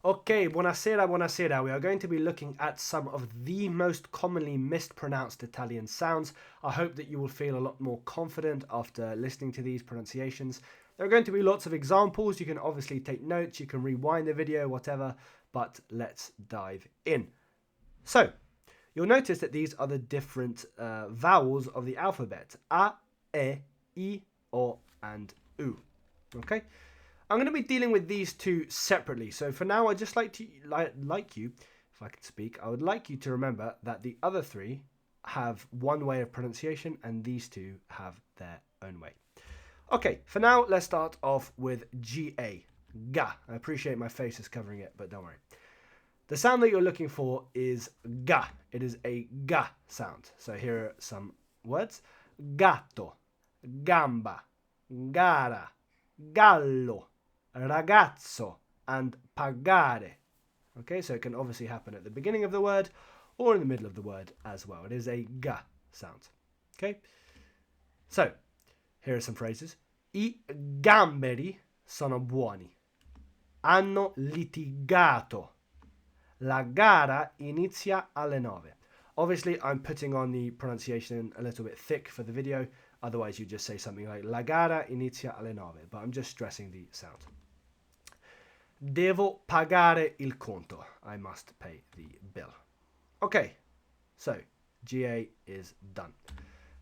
Okay, buonasera, buonasera. We are going to be looking at some of the most commonly mispronounced Italian sounds. I hope that you will feel a lot more confident after listening to these pronunciations. There are going to be lots of examples. You can obviously take notes, you can rewind the video, whatever, but let's dive in. So, you'll notice that these are the different vowels of the alphabet. A, E, I, O, and U. Okay? I'm going to be dealing with these two separately. So for now, I'd just like you, if I could speak, I would like you to remember that the other three have one way of pronunciation and these two have their own way. Okay, for now, let's start off with G-A, ga. I appreciate my face is covering it, but don't worry. The sound that you're looking for is ga. It is a ga sound. So here are some words. Gatto, gamba, gara, gallo, ragazzo, and pagare. Okay, so it can obviously happen at the beginning of the word or in the middle of the word as well. It is a ga sound. Okay, so here are some phrases. I gamberi sono buoni. Hanno litigato. La gara inizia alle 9. Obviously, I'm putting on the pronunciation a little bit thick for the video. Otherwise, you just say something like La gara inizia alle 9. But I'm just stressing the sound. Devo pagare il conto. I must pay the bill. Okay, so GA is done.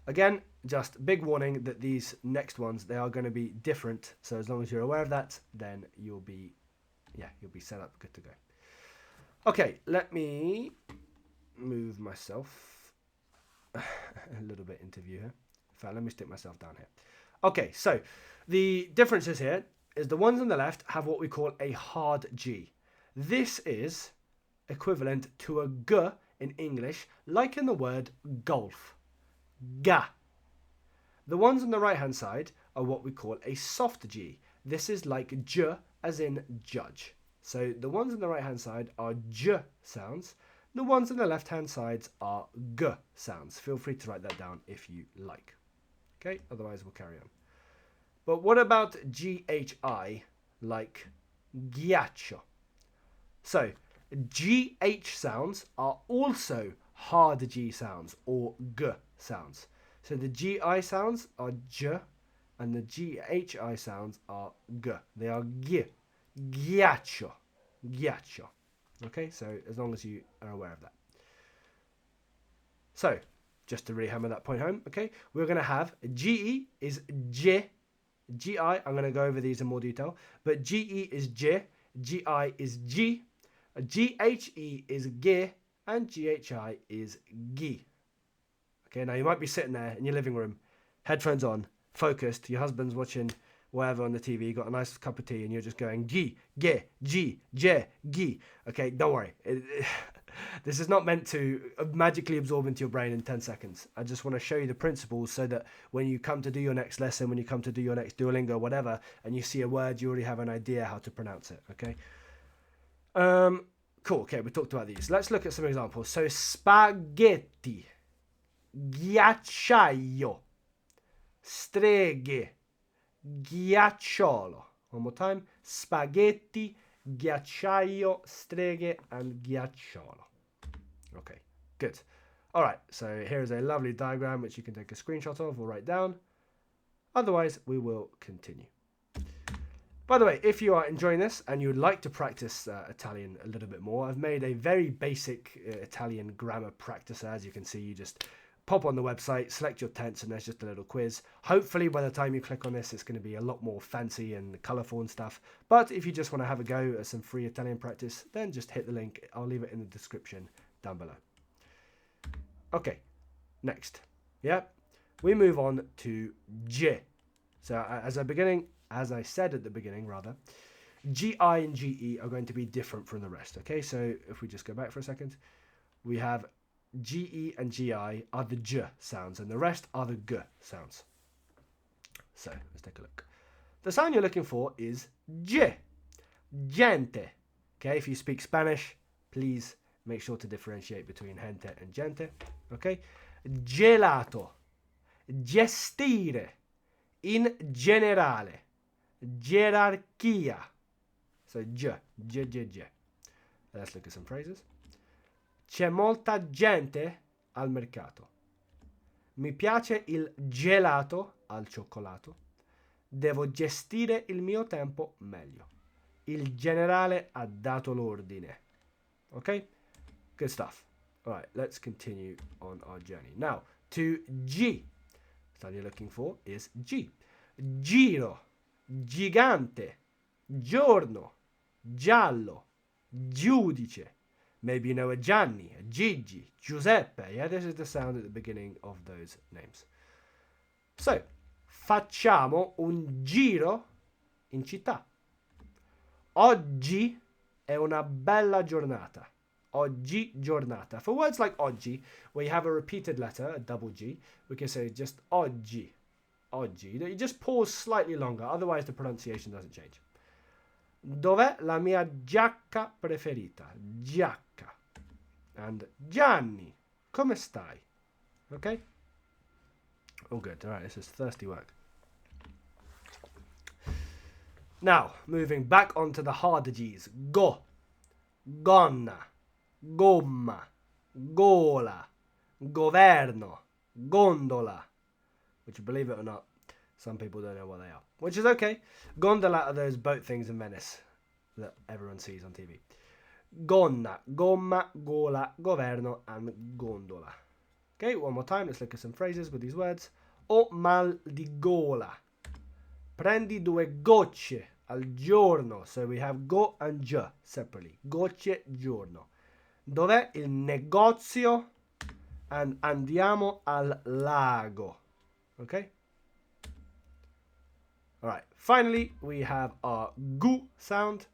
Again, just big warning that these next ones, they are going to be different. So as long as you're aware of that, then you'll be set up, good to go. Okay, let me move myself a little bit into view here. In fact, let me stick myself down here. Okay, so the differences here is the ones on the left have what we call a hard G. This is equivalent to a G in English, like in the word golf. Ga. The ones on the right-hand side are what we call a soft G. This is like J as in judge. So the ones on the right-hand side are J sounds. The ones on the left-hand sides are G sounds. Feel free to write that down if you like. Okay, otherwise we'll carry on. But what about GHI, like ghiaccio? So GH sounds are also hard G sounds or G sounds. So the GI sounds are J and the GHI sounds are G. They are G. Ghiaccio. Ghiaccio. Okay, so as long as you are aware of that. So, just to really hammer that point home, okay, we're going to have GE is J. GI, I'm going to go over these in more detail, but GE is J, GI is G, GHE is G, and GHI is G. Okay, now you might be sitting there in your living room, headphones on, focused, your husband's watching whatever on the TV, you got a nice cup of tea, and you're just going G, G, G, J, G. Okay, don't worry. This is not meant to magically absorb into your brain in 10 seconds. I just want to show you the principles so that when you come to do your next lesson, when you come to do your next Duolingo, whatever, and you see a word, you already have an idea how to pronounce it, okay? Cool, okay, we talked about these. Let's look at some examples. So, spaghetti, ghiacciaio, streghe, ghiacciolo. One more time. Spaghetti, ghiacciaio, streghe, and ghiacciolo. Okay, good. All right, so here's a lovely diagram which you can take a screenshot of or write down. Otherwise, we will continue. By the way, if you are enjoying this and you would like to practice Italian a little bit more, I've made a very basic Italian grammar practicer. As you can see, you just pop on the website, select your tense, and there's just a little quiz. Hopefully, by the time you click on this, it's going to be a lot more fancy and colourful and stuff. But if you just want to have a go at some free Italian practice, then just hit the link. I'll leave it in the description down below. Okay, next. Yeah, we move on to J. So as I said at the beginning, GI and GE are going to be different from the rest. Okay, so if we just go back for a second, we have GE and GI are the J sounds, and the rest are the G sounds. So let's take a look. The sound you're looking for is J. Gente. Okay, if you speak Spanish, please make sure to differentiate between gente and gente. Okay, gelato, gestire, in generale, gerarchia. So J. Let's look at some phrases. C'è molta gente al mercato. Mi piace il gelato al cioccolato. Devo gestire il mio tempo meglio. Il generale ha dato l'ordine. Okay? Good stuff. All right, let's continue on our journey. Now, to G. The sound you're looking for is G. Giro, gigante, giorno, giallo, giudice. Maybe you know a Gianni, a Gigi, Giuseppe. Yeah, this is the sound at the beginning of those names. So, facciamo un giro in città. Oggi è una bella giornata. Oggi giornata. For words like oggi, where you have a repeated letter, a double G, we can say just oggi. Oggi. You just pause slightly longer, otherwise the pronunciation doesn't change. Dov'è la mia giacca preferita? Giacca. And Gianni, come stai? Okay? All good. All right, this is thirsty work. Now, moving back onto the harder G's. Go, gonna, gomma, gola, governo, gondola. Which, believe it or not, some people don't know what they are. Which is okay. Gondola are those boat things in Venice that everyone sees on TV. Gonna, gomma, gola, governo, and gondola. Okay, one more time. Let's look at some phrases with these words. Ho mal di gola. Prendi 2 gocce al giorno. So we have go and gi separately. Gocce giorno. Dov'è il negozio? And andiamo al lago. Okay? Alright. Finally, we have our gu sound.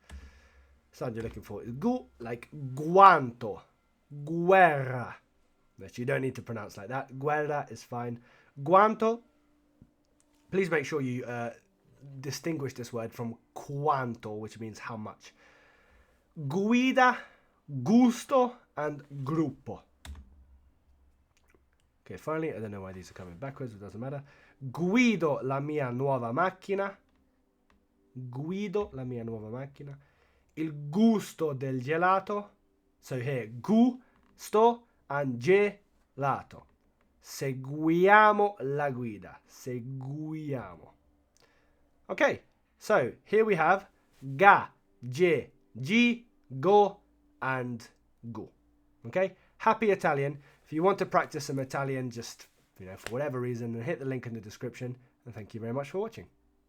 Sound you're looking for is gu, like guanto. Guerra. Which you don't need to pronounce like that. Guerra is fine. Guanto. Please make sure you distinguish this word from quanto, which means how much. Guida, gusto, and gruppo. Okay, finally, I don't know why these are coming backwards, it doesn't matter. Guido la mia nuova macchina. Guido la mia nuova macchina. Il gusto del gelato. So here, gusto and gelato. Seguiamo la guida. Seguiamo. Okay, so here we have ga, je, gi, go, and gu. Okay, happy Italian. If you want to practice some Italian, just, for whatever reason, hit the link in the description. And thank you very much for watching.